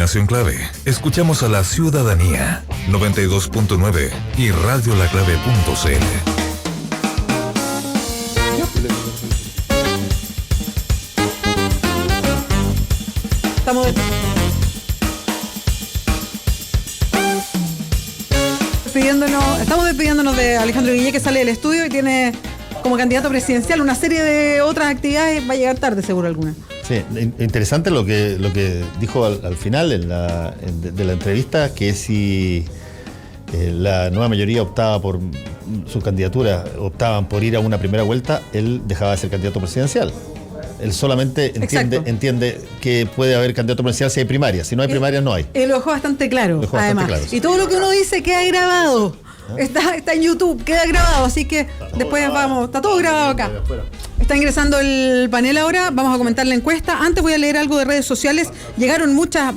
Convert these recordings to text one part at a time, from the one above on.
Nación Clave. Escuchamos a la ciudadanía. 92.9 y radiolaclave.cl. Estamos despidiéndonos de Alejandro Guillé, que sale del estudio y tiene como candidato presidencial una serie de otras actividades. Va a llegar tarde seguro alguna. Sí, interesante lo que dijo al final de la entrevista, que si la nueva mayoría optaba por su candidatura, optaban por ir a una primera vuelta, él dejaba de ser candidato presidencial. Él solamente entiende que puede haber candidato presidencial si hay primarias. Si no hay primarias, no hay. Él lo dejó bastante claro, además. Sí. Y todo lo que uno dice queda grabado. Está en YouTube, queda grabado. Así que después vamos. Está todo grabado acá. Está ingresando el panel ahora. Vamos a comentar la encuesta. Antes voy a leer algo de redes sociales. Llegaron muchas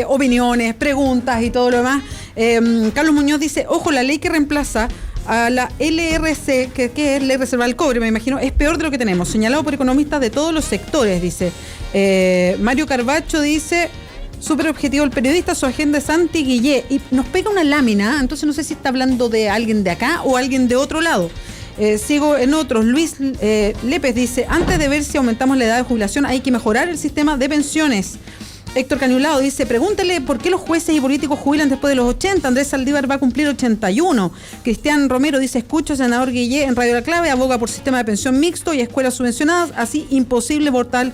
opiniones, preguntas y todo lo demás. Carlos Muñoz dice: ojo, la ley que reemplaza a la LRC, que es Ley Reserva del Cobre, me imagino, es peor de lo que tenemos, señalado por economistas de todos los sectores, dice. Mario Carbacho dice: súper objetivo el periodista, su agenda es anti-Guillé. Y nos pega una lámina, entonces no sé si está hablando de alguien de acá o alguien de otro lado. Sigo en otros. Luis Lépez dice: antes de ver si aumentamos la edad de jubilación, hay que mejorar el sistema de pensiones. Héctor Cañulado dice: pregúntele por qué los jueces y políticos jubilan después de los 80. Andrés Saldívar va a cumplir 81. Cristian Romero dice: escucho al senador Guillé en Radio La Clave, aboga por sistema de pensión mixto y escuelas subvencionadas, así imposible votar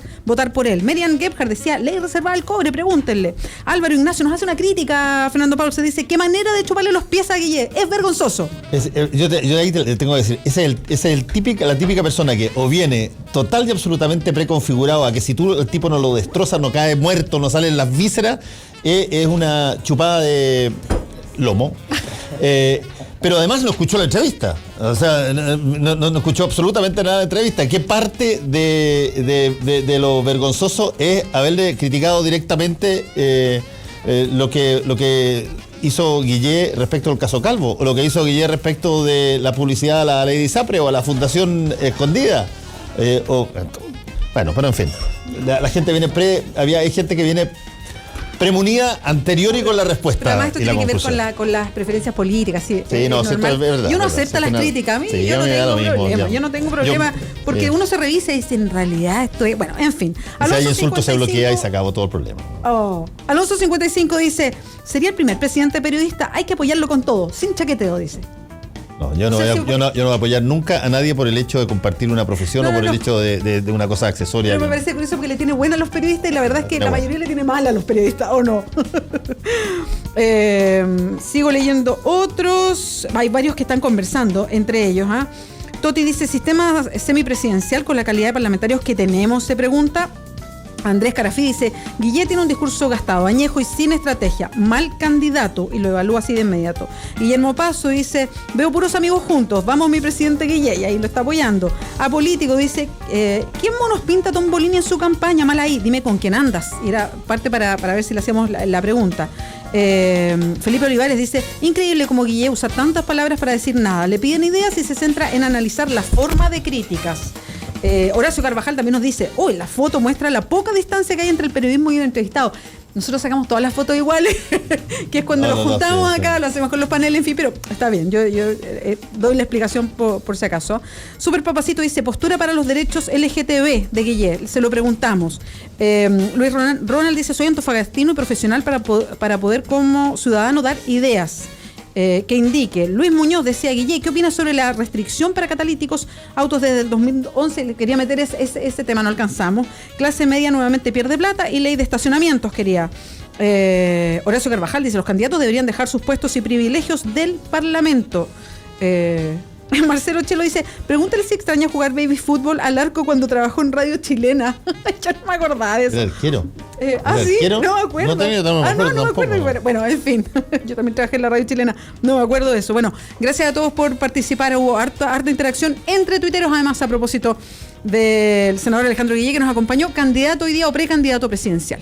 por él. Merian Gebhardt decía: ley reservada al cobre, pregúntenle. Álvaro Ignacio nos hace una crítica a Fernando Pablo, se dice: qué manera de chuparle los pies a Guillé, es vergonzoso. Yo ahí te tengo que decir, la típica persona que o viene total y absolutamente preconfigurado a que si tú el tipo no lo destrozas, no cae muerto, no salen las vísceras, es una chupada de lomo. Pero además no escuchó la entrevista. O sea, no escuchó absolutamente nada de la entrevista. ¿Qué parte de lo vergonzoso es haberle criticado directamente lo que hizo Guillé respecto al caso Calvo, o lo que hizo Guillé respecto de la publicidad a la ley de ISAPRE o a la Fundación Escondida? Bueno, pero en fin, la gente viene hay gente que viene premunida anterior y con la respuesta. Pero además esto tiene que ver con las preferencias políticas. Sí, no, es verdad. Y uno acepta las críticas. A mí yo no tengo problema, porque uno se revisa y dice: en realidad esto es... Bueno, en fin. Si hay insultos, se bloquea y se acabó todo el problema. Alonso 55 dice: sería el primer presidente periodista, hay que apoyarlo con todo, sin chaqueteo, dice. No, yo no voy a apoyar nunca a nadie por el hecho de compartir una profesión o por el hecho de una cosa accesoria. Pero me parece curioso porque le tiene buena a los periodistas y la verdad es que la mayoría le tiene mal a los periodistas, ¿o no? Sigo leyendo otros. Hay varios que están conversando entre ellos. Toti dice: sistema semipresidencial con la calidad de parlamentarios que tenemos, se pregunta. Andrés Carafí dice: Guillé tiene un discurso gastado, añejo y sin estrategia, mal candidato, y lo evalúa así de inmediato. Guillermo Paso dice: veo puros amigos juntos, vamos mi presidente Guillé, y ahí lo está apoyando. Apolítico dice: ¿quién monos pinta Tom Bolini en su campaña? Mal ahí, dime con quién andas. Y era parte para ver si le hacíamos la pregunta. Felipe Olivares dice: increíble como Guillé usa tantas palabras para decir nada, le piden ideas y se centra en analizar la forma de críticas. Horacio Carvajal también nos dice: uy, la foto muestra la poca distancia que hay entre el periodismo y el entrevistado. Nosotros sacamos todas las fotos iguales, que es cuando nos juntamos acá, lo hacemos con los paneles, en fin, pero está bien, yo doy la explicación por si acaso. Super Papacito dice: postura para los derechos LGTB de Guillé, se lo preguntamos. Luis Ronald dice: soy antofagastino y profesional para poder como ciudadano dar ideas. Que indique. Luis Muñoz decía: Guillé, ¿qué opinas sobre la restricción para catalíticos autos desde el 2011? Le quería meter ese tema, no alcanzamos. Clase media nuevamente pierde plata y ley de estacionamientos quería. Horacio Carvajal dice: los candidatos deberían dejar sus puestos y privilegios del Parlamento. Marcelo Chelo dice: pregúntale si extraña jugar baby fútbol al arco cuando trabajó en Radio Chilena. Yo no me acordaba de eso. ¿El arquero? Sí, no me acuerdo. No me acuerdo. Bueno, en fin, yo también trabajé en la Radio Chilena, no me acuerdo de eso. Bueno, gracias a todos por participar. Hubo harta interacción entre tuiteros, además, a propósito del senador Alejandro Guillé, que nos acompañó, candidato hoy día o precandidato presidencial.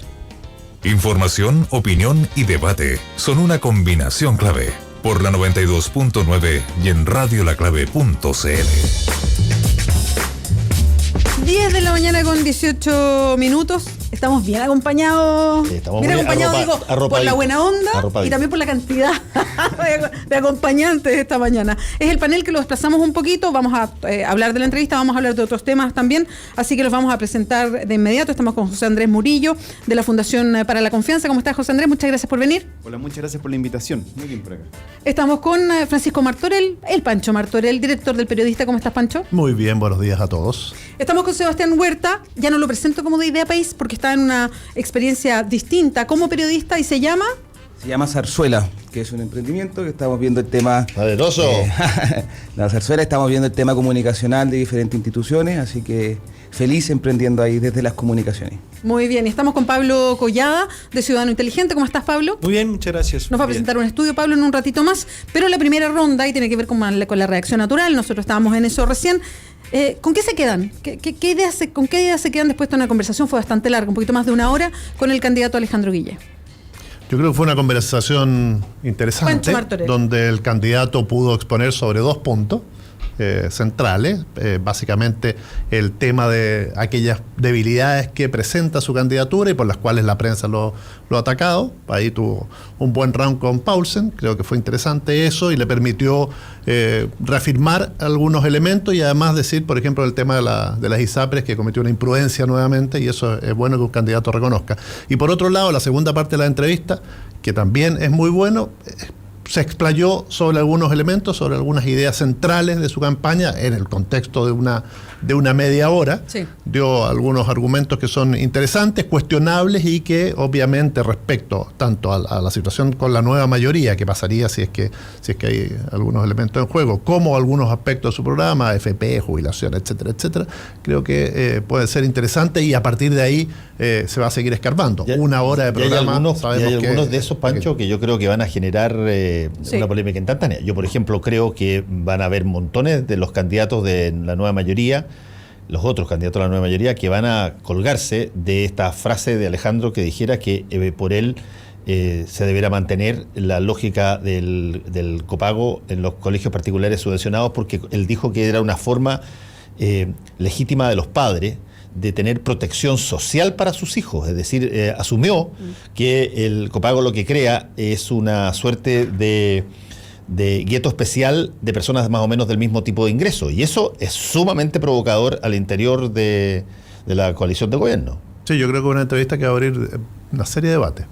Información, opinión y debate son una combinación clave. Por la 92.9 y en radiolaclave.cl. 10 de la mañana con 18 minutos. estamos bien acompañados. Sí, estamos bien muy acompañados, por la buena onda y también por la cantidad de acompañantes esta mañana. Es el panel que lo desplazamos un poquito. Vamos a hablar de la entrevista, vamos a hablar de otros temas también. Así que los vamos a presentar de inmediato. Estamos con José Andrés Murillo, de la Fundación para la Confianza. ¿Cómo estás, José Andrés? Muchas gracias por venir. Hola, muchas gracias por la invitación. Muy bien por acá. Estamos con Francisco Martorell, el Pancho Martorell, director del Periodista. ¿Cómo estás, Pancho? Muy bien, buenos días a todos. Estamos con Sebastián Huerta, ya no lo presento como de Idea País porque está en una experiencia distinta como periodista y se llama... Se llama Zarzuela, que es un emprendimiento que estamos viendo el tema... ¡Poderoso! La Zarzuela, estamos viendo el tema comunicacional de diferentes instituciones, así que feliz emprendiendo ahí desde las comunicaciones. Muy bien, y estamos con Pablo Collada, de Ciudadano Inteligente. ¿Cómo estás, Pablo? Muy bien, muchas gracias. Nos va a presentar un estudio, Pablo, en un ratito más, pero la primera ronda, y tiene que ver con la reacción natural, nosotros estábamos en eso recién. ¿Con qué se quedan? ¿Con qué ideas se quedan después de una conversación? Fue bastante larga, un poquito más de una hora, con el candidato Alejandro Guille. Yo creo que fue una conversación interesante, donde el candidato pudo exponer sobre 2 puntos centrales, básicamente el tema de aquellas debilidades que presenta su candidatura y por las cuales la prensa lo ha atacado. Ahí tuvo un buen round con Paulsen, creo que fue interesante eso y le permitió reafirmar algunos elementos y además decir, por ejemplo, el tema de las ISAPRES, que cometió una imprudencia nuevamente, y eso es bueno que un candidato reconozca. Y por otro lado, la segunda parte de la entrevista, que también es muy bueno, se explayó sobre algunos elementos, sobre algunas ideas centrales de su campaña en el contexto de una media hora. Sí. Dio algunos argumentos que son interesantes, cuestionables y que obviamente respecto tanto a la situación con la nueva mayoría, que pasaría si es que hay algunos elementos en juego, como algunos aspectos de su programa, AFP, jubilación, etcétera, etcétera, creo que puede ser interesante y a partir de ahí se va a seguir escarbando. Una hora de programa. Hay algunos de esos, Pancho, que yo creo que van a generar una polémica instantánea. Yo, por ejemplo, creo que van a haber montones de los candidatos de la nueva mayoría, los otros candidatos de la nueva mayoría, que van a colgarse de esta frase de Alejandro que dijera que por él se deberá mantener la lógica del copago en los colegios particulares subvencionados, porque él dijo que era una forma legítima de los padres de tener protección social para sus hijos, es decir, asumió que el copago lo que crea es una suerte de gueto especial de personas más o menos del mismo tipo de ingreso, y eso es sumamente provocador al interior de la coalición de gobierno. Sí, yo creo que una entrevista que va a abrir una serie de debates.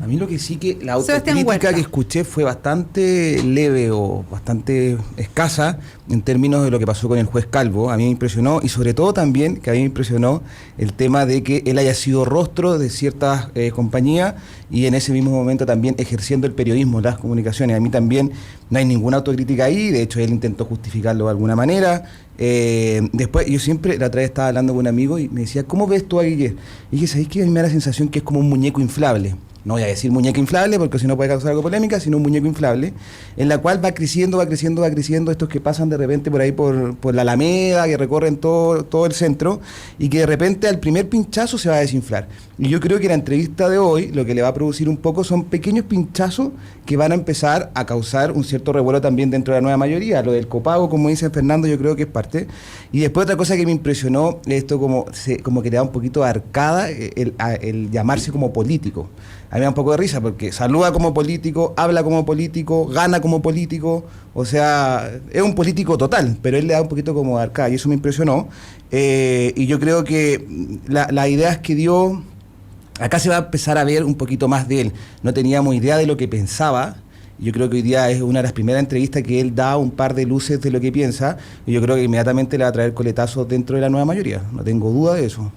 A mí lo que sí que la autocrítica que escuché fue bastante leve o bastante escasa en términos de lo que pasó con el juez Calvo. A mí me impresionó y sobre todo también que a mí me impresionó el tema de que él haya sido rostro de ciertas compañías y en ese mismo momento también ejerciendo el periodismo, las comunicaciones. A mí también no hay ninguna autocrítica ahí, de hecho él intentó justificarlo de alguna manera. Después, yo siempre, la otra vez estaba hablando con un amigo y me decía, ¿cómo ves tú a Guille? Y dije, ¿sabes qué? A mí me da la sensación que es como un muñeco inflable. No voy a decir muñeca inflable porque si no puede causar algo polémica, sino un muñeco inflable, en la cual va creciendo, estos que pasan de repente por ahí por la Alameda, que recorren todo el centro, y que de repente al primer pinchazo se va a desinflar. Y yo creo que la entrevista de hoy lo que le va a producir un poco son pequeños pinchazos que van a empezar a causar un cierto revuelo también dentro de la nueva mayoría. Lo del copago, como dice Fernando, yo creo que es parte. Y después otra cosa que me impresionó, esto como que le da un poquito de arcada, el llamarse como político. A mí me da un poco de risa porque saluda como político, habla como político, gana como político, o sea, es un político total, pero él le da un poquito como de arcada y eso me impresionó. Y yo creo que las ideas que dio, acá se va a empezar a ver un poquito más de él. No teníamos idea de lo que pensaba. Yo creo que hoy día es una de las primeras entrevistas que él da un par de luces de lo que piensa y yo creo que inmediatamente le va a traer coletazos dentro de la nueva mayoría, no tengo duda de eso.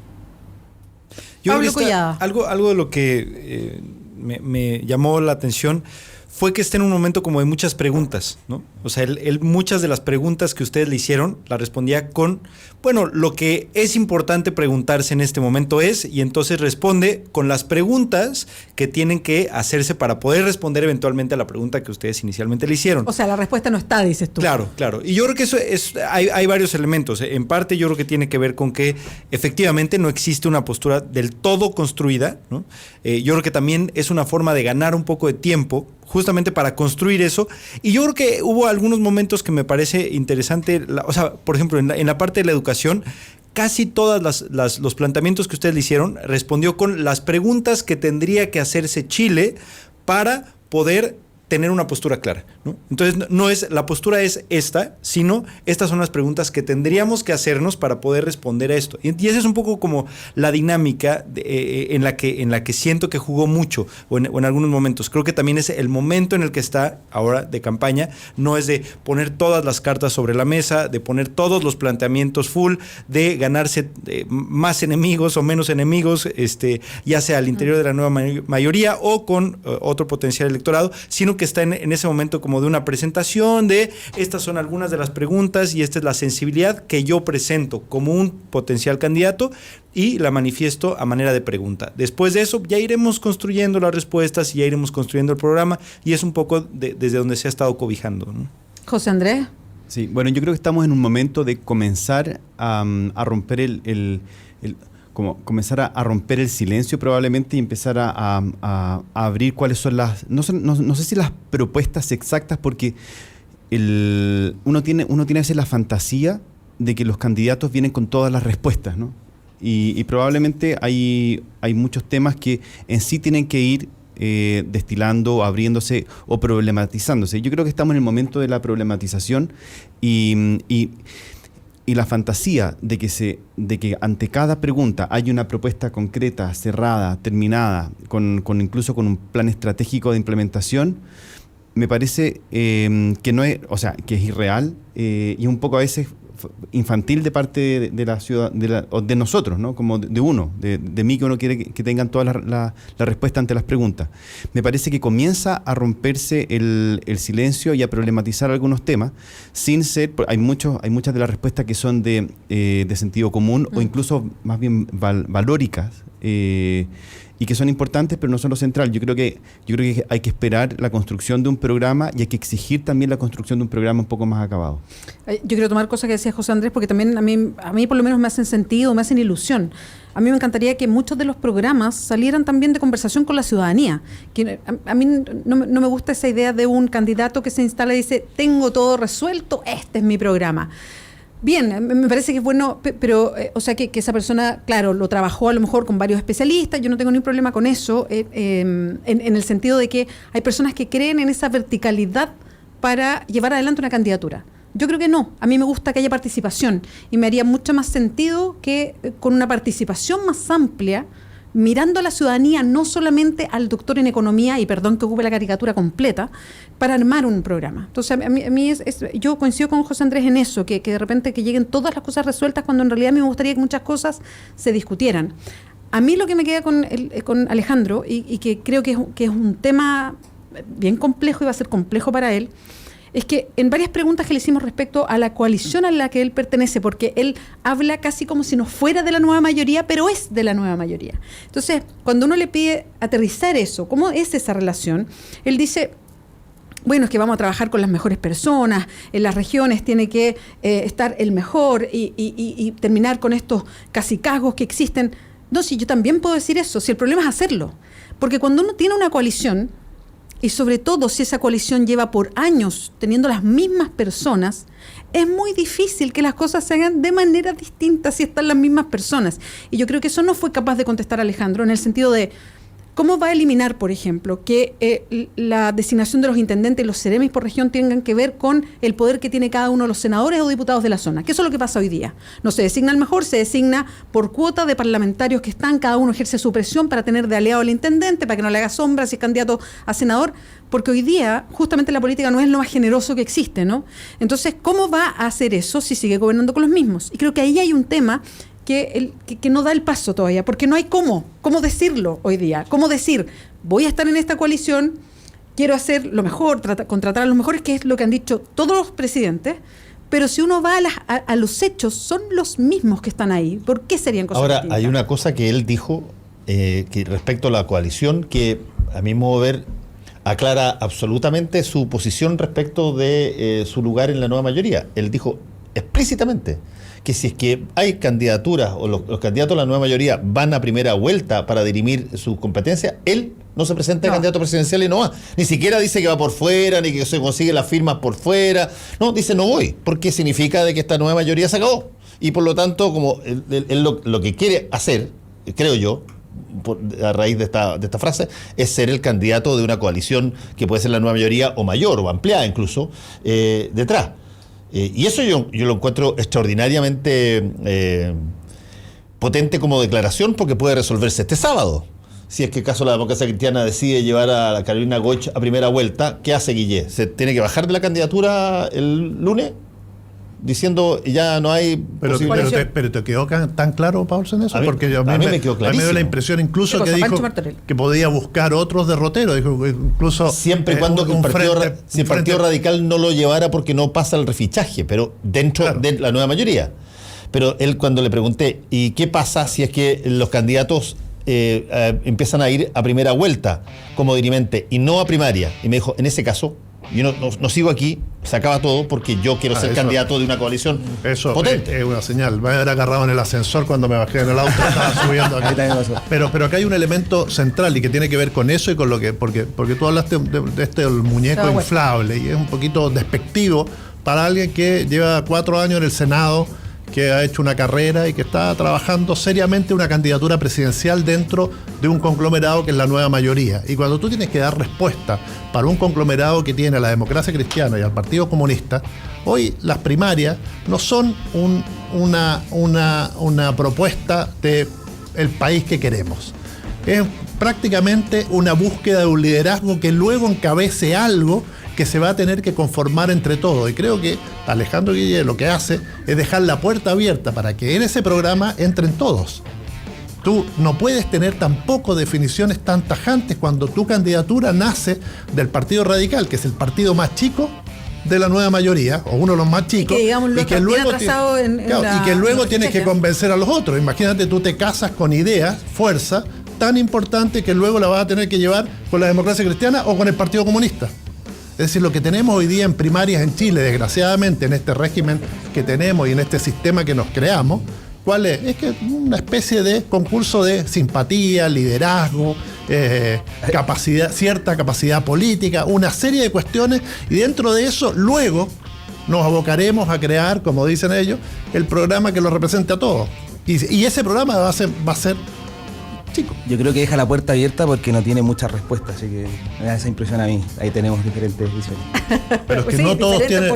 Pablo Collada. Algo de lo que me llamó la atención fue que está en un momento como de muchas preguntas, ¿no? O sea, él muchas de las preguntas que ustedes le hicieron las respondía con, bueno, lo que es importante preguntarse en este momento es, y entonces responde con las preguntas que tienen que hacerse para poder responder eventualmente a la pregunta que ustedes inicialmente le hicieron. O sea, la respuesta no está, dices tú. Claro. Y yo creo que eso hay varios elementos. En parte yo creo que tiene que ver con que efectivamente no existe una postura del todo construida, ¿no? Yo creo que también es una forma de ganar un poco de tiempo justamente para construir eso, y yo creo que hubo algunos momentos que me parece interesante, o sea, por ejemplo, en la parte de la educación, casi todas los planteamientos que ustedes le hicieron, respondió con las preguntas que tendría que hacerse Chile para poder tener una postura clara, ¿no? Entonces, la postura es esta, sino estas son las preguntas que tendríamos que hacernos para poder responder a esto. Y esa es un poco como la dinámica en la que siento que jugó mucho, o en algunos momentos. Creo que también es el momento en el que está ahora de campaña, no es de poner todas las cartas sobre la mesa, de poner todos los planteamientos full, de ganarse más enemigos o menos enemigos, ya sea al interior de la nueva mayoría o con otro potencial electorado, sino que está en ese momento como de una presentación de estas son algunas de las preguntas y esta es la sensibilidad que yo presento como un potencial candidato y la manifiesto a manera de pregunta. Después de eso ya iremos construyendo las respuestas y ya iremos construyendo el programa y es un poco desde donde se ha estado cobijando, ¿no? José Andrés. Sí, bueno, yo creo que estamos en un momento de comenzar a romper comenzar a romper el silencio probablemente y empezar a abrir cuáles son no sé si las propuestas exactas, porque uno tiene a veces la fantasía de que los candidatos vienen con todas las respuestas, ¿no? Y probablemente hay muchos temas que en sí tienen que ir destilando, abriéndose o problematizándose. Yo creo que estamos en el momento de la problematización y la fantasía de que ante cada pregunta hay una propuesta concreta, cerrada, terminada, incluso con un plan estratégico de implementación, me parece que no es, o sea, que es irreal y un poco a veces infantil de parte de la ciudad, de nosotros, ¿no? Como de mí, que uno quiere que tengan todas la respuesta ante las preguntas. Me parece que comienza a romperse el silencio y a problematizar algunos temas sin ser, hay muchas de las respuestas que son de sentido común o incluso más bien valóricas, y que son importantes, pero no son lo central. Yo creo que hay que esperar la construcción de un programa y hay que exigir también la construcción de un programa un poco más acabado. Yo quiero tomar cosas que decía José Andrés, porque también a mí por lo menos me hacen sentido, me hacen ilusión. A mí me encantaría que muchos de los programas salieran también de conversación con la ciudadanía. A mí no me gusta esa idea de un candidato que se instala y dice, tengo todo resuelto, este es mi programa. Bien, me parece que es bueno, pero o sea que esa persona, claro, lo trabajó a lo mejor con varios especialistas, yo no tengo ningún problema con eso, en el sentido de que hay personas que creen en esa verticalidad para llevar adelante una candidatura. Yo creo que no, a mí me gusta que haya participación y me haría mucho más sentido que con una participación más amplia, mirando a la ciudadanía, no solamente al doctor en economía, y perdón que ocupe la caricatura completa, para armar un programa. Entonces, a mí yo coincido con José Andrés en eso, que de repente que lleguen todas las cosas resueltas, cuando en realidad a mí me gustaría que muchas cosas se discutieran. A mí lo que me queda con Alejandro, y que creo que es un tema bien complejo y va a ser complejo para él, es que en varias preguntas que le hicimos respecto a la coalición a la que él pertenece, porque él habla casi como si no fuera de la nueva mayoría, pero es de la nueva mayoría. Entonces, cuando uno le pide aterrizar eso, ¿cómo es esa relación? Él dice, bueno, es que vamos a trabajar con las mejores personas, en las regiones tiene que estar el mejor y terminar con estos cacicazgos que existen. No, sí, yo también puedo decir eso, si el problema es hacerlo. Porque cuando uno tiene una coalición, y sobre todo si esa coalición lleva por años teniendo las mismas personas, es muy difícil que las cosas se hagan de manera distinta si están las mismas personas. Y yo creo que eso no fue capaz de contestar Alejandro, en el sentido de cómo va a eliminar, por ejemplo, que la designación de los intendentes y los seremis por región tengan que ver con el poder que tiene cada uno de los senadores o diputados de la zona, que eso es lo que pasa hoy día. No se designa el mejor, se designa por cuota de parlamentarios que están, cada uno ejerce su presión para tener de aliado al intendente, para que no le haga sombra si es candidato a senador, porque hoy día justamente la política no es lo más generoso que existe, ¿no? Entonces, ¿cómo va a hacer eso si sigue gobernando con los mismos? Y creo que ahí hay un tema que no da el paso todavía, porque no hay cómo decirlo hoy día. Cómo decir, voy a estar en esta coalición, quiero hacer lo mejor, contratar a los mejores, que es lo que han dicho todos los presidentes, pero si uno va a los hechos, son los mismos que están ahí. ¿Por qué serían cosas distintas? Ahora, hay una cosa que él dijo que respecto a la coalición, que a mi modo de ver aclara absolutamente su posición respecto de su lugar en la nueva mayoría. Él dijo explícitamente que si es que hay candidaturas o los candidatos de la nueva mayoría van a primera vuelta para dirimir sus competencias, él no se presenta de candidato presidencial y no va. Ni siquiera dice que va por fuera, ni que se consigue las firmas por fuera. No, dice no voy, porque significa de que esta nueva mayoría se acabó. y por lo tanto, como él lo que quiere hacer, creo yo, a raíz de esta frase, es ser el candidato de una coalición que puede ser la nueva mayoría o mayor o ampliada incluso detrás. Y eso yo lo encuentro extraordinariamente potente como declaración, porque puede resolverse este sábado. Si es que caso la democracia cristiana decide llevar a la Carolina Goich a primera vuelta, ¿qué hace Guillé? ¿Se tiene que bajar de la candidatura el lunes? Diciendo ya no hay pero te quedó tan claro, Paulsen, eso, porque a mí me quedó clarísimo. A mí me dio la impresión incluso que dijo que podía buscar otros derroteros, dijo incluso siempre y cuando el Partido Radical no lo llevara, porque no pasa el refichaje, pero dentro de la nueva mayoría. Pero él, cuando le pregunté, ¿y qué pasa si es que los candidatos empiezan a ir a primera vuelta como dirimente y no a primaria? Y me dijo, en ese caso yo no sigo aquí, se acaba todo, porque yo quiero ser candidato de una coalición potente. Es una señal. Me haber agarrado en el ascensor cuando me bajé en el auto, estaba subiendo aquí. Pero acá hay un elemento central y que tiene que ver con eso y con lo que, porque tú hablaste de este muñeco inflable, y es un poquito despectivo para alguien que lleva 4 años en el Senado, que ha hecho una carrera y que está trabajando seriamente una candidatura presidencial dentro de un conglomerado que es la nueva mayoría. Y cuando tú tienes que dar respuesta para un conglomerado que tiene a la democracia cristiana y al Partido Comunista, hoy las primarias no son una propuesta de el país que queremos. Es prácticamente una búsqueda de un liderazgo que luego encabece algo que se va a tener que conformar entre todos. Y creo que Alejandro Guillé lo que hace es dejar la puerta abierta para que en ese programa entren todos. Tú no puedes tener tampoco definiciones tan tajantes cuando tu candidatura nace del Partido Radical, que es el partido más chico de la nueva mayoría, o uno de los más chicos, y que luego tienes que convencer a los otros. Imagínate, tú te casas con ideas, fuerza, tan importante que luego la vas a tener que llevar con la democracia cristiana o con el Partido Comunista. Es decir, lo que tenemos hoy día en primarias en Chile, desgraciadamente, en este régimen que tenemos y en este sistema que nos creamos, ¿cuál es? Es que una especie de concurso de simpatía, liderazgo, cierta capacidad política, una serie de cuestiones, y dentro de eso luego nos abocaremos a crear, como dicen ellos, el programa que lo represente a todos. Y ese programa va a ser chico. Yo creo que deja la puerta abierta porque no tiene muchas respuestas, así que me da esa impresión a mí. Ahí tenemos diferentes visiones. Pero es que no todos tienen,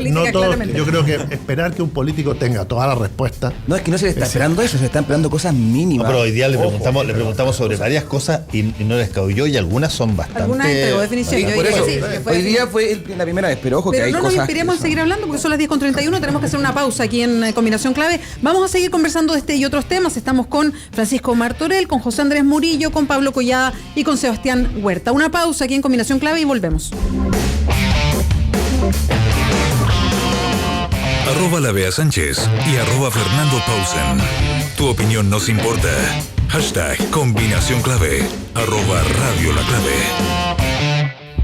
yo creo que esperar que un político tenga todas las respuestas. No, es que no se le está esperando eso, se le están esperando cosas mínimas. No, pero hoy día le preguntamos sobre varias cosas y no les escabulló, y algunas son bastante. Algunas entregó definición. Por eso, hoy día fue la primera vez, pero ojo que hay cosas. Pero no nos inspiremos a seguir hablando porque son las 10:31, tenemos que hacer una pausa aquí en Combinación Clave. Vamos a seguir conversando de este y otros temas. Estamos con Francisco Martorell, con José Andrés Murillo, con Pablo Collada y con Sebastián Huerta. Una pausa aquí en Combinación Clave y volvemos. @La Bea Sánchez y @Fernando Paulsen. Tu opinión nos importa. #Combinación Clave. @Radio La Clave.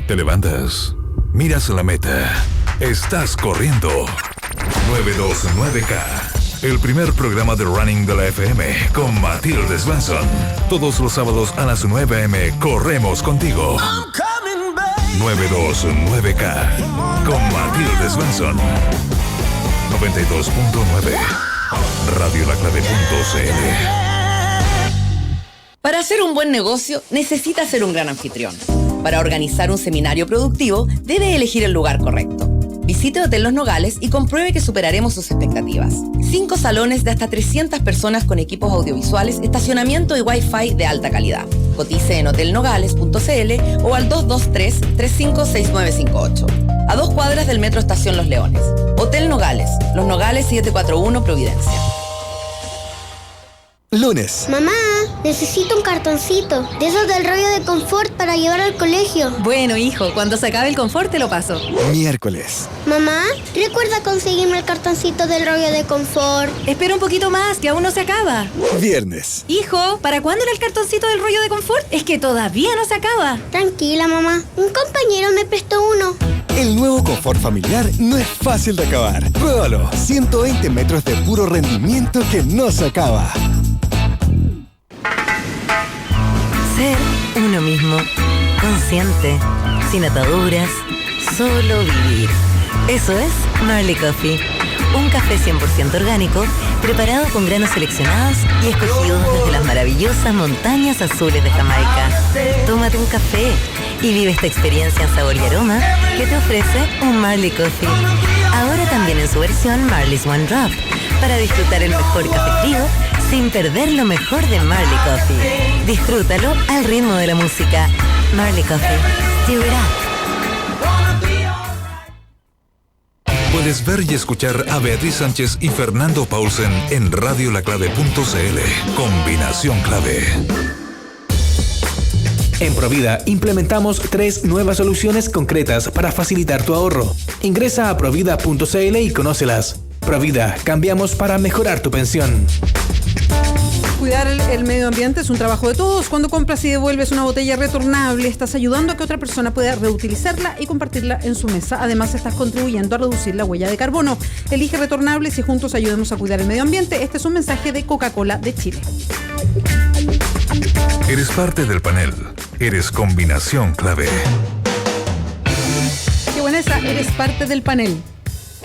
Te levantas, miras la meta, estás corriendo. 929K. El primer programa de running de la FM con Matilde Svensson. Todos los sábados a las 9 a.m. corremos contigo. 929K con Matilde Svensson. 92.9 radiolaclave.cl. Para hacer un buen negocio necesita ser un gran anfitrión. Para organizar un seminario productivo debe elegir el lugar correcto. Visite Hotel Los Nogales y compruebe que superaremos sus expectativas. 5 salones de hasta 300 personas con equipos audiovisuales, estacionamiento y Wi-Fi de alta calidad. Cotice en hotelnogales.cl o al 223-356958. A 2 cuadras del Metro Estación Los Leones. Hotel Nogales, Los Nogales 741 Providencia. Lunes. Mamá, necesito un cartoncito de esos del rollo de confort para llevar al colegio. Bueno, hijo, cuando se acabe el confort te lo paso. Miércoles. Mamá, recuerda conseguirme el cartoncito del rollo de confort. Espera un poquito más, que aún no se acaba. Viernes. Hijo, ¿para cuándo era el cartoncito del rollo de confort? Es que todavía no se acaba. Tranquila, mamá. Un compañero me prestó uno. El nuevo confort familiar no es fácil de acabar. Pruébalo. 120 metros de puro rendimiento que no se acaba. Ser uno mismo, consciente, sin ataduras, solo vivir. Eso es Marley Coffee. Un café 100% orgánico, preparado con granos seleccionados y escogidos desde las maravillosas montañas azules de Jamaica. Tómate un café y vive esta experiencia en sabor y aroma que te ofrece un Marley Coffee. Ahora también en su versión Marley's One Drop, para disfrutar el mejor café frío sin perder lo mejor de Marley Coffee. Disfrútalo al ritmo de la música. Marley Coffee. Stir it up. Puedes ver y escuchar a Beatriz Sánchez y Fernando Paulsen en radiolaclave.cl. Combinación Clave. En Provida implementamos 3 nuevas soluciones concretas para facilitar tu ahorro. Ingresa a provida.cl y conócelas. Provida, cambiamos para mejorar tu pensión. Cuidar el medio ambiente es un trabajo de todos. Cuando compras y devuelves una botella retornable, estás ayudando a que otra persona pueda reutilizarla y compartirla en su mesa. Además, estás contribuyendo a reducir la huella de carbono. Elige retornables y juntos ayudemos a cuidar el medio ambiente. Este es un mensaje de Coca-Cola de Chile. Eres parte del panel. Eres Combinación Clave. Qué buena esa, eres parte del panel.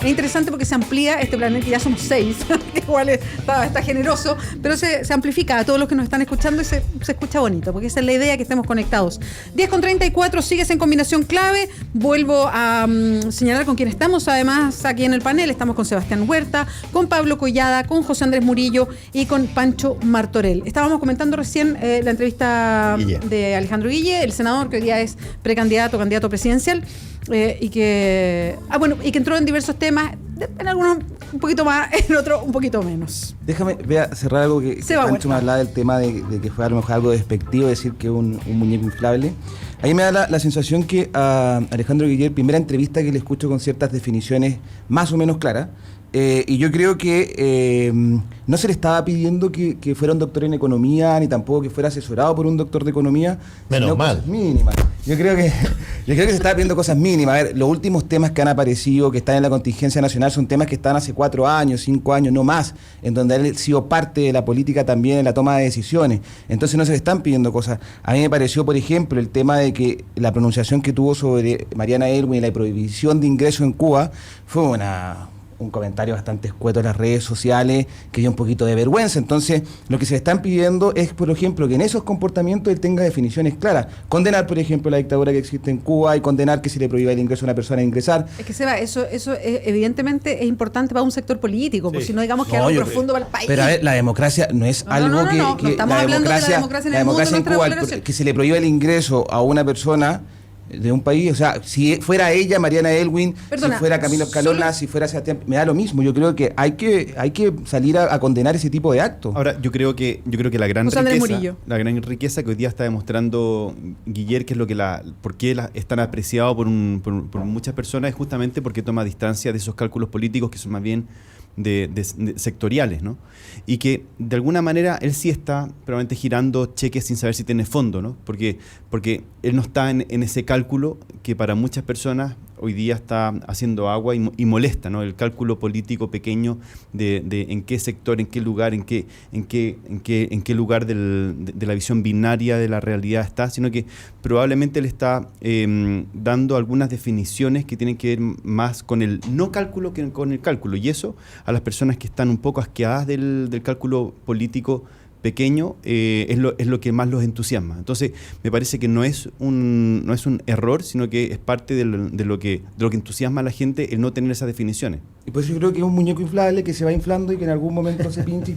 Es interesante porque se amplía este planeta, ya somos 6, igual está generoso, pero se amplifica a todos los que nos están escuchando y se escucha bonito, porque esa es la idea, que estemos conectados. 10:34, sigues en Combinación Clave. Vuelvo a señalar con quién estamos, además, aquí en el panel. Estamos con Sebastián Huerta, con Pablo Collada, con José Andrés Murillo y con Pancho Martorell. Estábamos comentando recién la entrevista de Alejandro Guille, el senador que hoy día es candidato presidencial. Y que entró en diversos temas, en algunos un poquito más, en otros un poquito menos. Déjame cerrar algo que Pancho me hablaba del tema de que fue a lo mejor algo despectivo decir que un muñeco inflable. A mí me da la sensación que a Alejandro Guiller, primera entrevista que le escucho con ciertas definiciones más o menos claras, y yo creo que no se le estaba pidiendo que fuera un doctor en economía, ni tampoco que fuera asesorado por un doctor de economía. Menos mal. Mínimas. Yo creo que se estaba pidiendo cosas mínimas. A ver, los últimos temas que han aparecido, que están en la contingencia nacional, son temas que están hace 4 años, 5 años, no más, en donde él ha sido parte de la política también en la toma de decisiones. Entonces no se le están pidiendo cosas. A mí me pareció, por ejemplo, el tema de que la pronunciación que tuvo sobre Mariana Elwin y la prohibición de ingreso en Cuba fue un comentario bastante escueto en las redes sociales que dio un poquito de vergüenza. Entonces, lo que se le están pidiendo es, por ejemplo, que en esos comportamientos él tenga definiciones claras. Condenar, por ejemplo, la dictadura que existe en Cuba y condenar que se le prohíba el ingreso a una persona a ingresar. Es que, Seba, eso evidentemente es importante para un sector político, porque si no, digamos que es algo profundo para el país. Pero a ver, la democracia no es algo que... No estamos hablando de la democracia en el mundo, en Cuba, que se le prohíba el ingreso a una persona de un país, o sea, si fuera ella, Mariana Elwin, si fuera Camilo Escalona, si fuera Sebastián, me da lo mismo. Yo creo que hay que salir a condenar ese tipo de actos. Ahora, yo creo que la gran riqueza que hoy día está demostrando Guiller, que es lo que por qué es tan apreciado por muchas personas, es justamente porque toma distancia de esos cálculos políticos que son más bien de sectoriales, ¿no? Y que de alguna manera él sí está probablemente girando cheques sin saber si tiene fondo, ¿no? Porque él no está en ese cálculo que para muchas personas hoy día está haciendo agua y molesta, ¿no? El cálculo político pequeño de en qué sector, en qué lugar, en qué lugar de la visión binaria de la realidad está, sino que probablemente él está dando algunas definiciones que tienen que ver más con el no cálculo que con el cálculo. Y eso, a las personas que están un poco asqueadas del cálculo político pequeño, es lo que más los entusiasma. Entonces, me parece que no es un error, sino que es parte de lo que entusiasma a la gente el no tener esas definiciones. Y por eso yo creo que es un muñeco inflable que se va inflando y que en algún momento se pincha.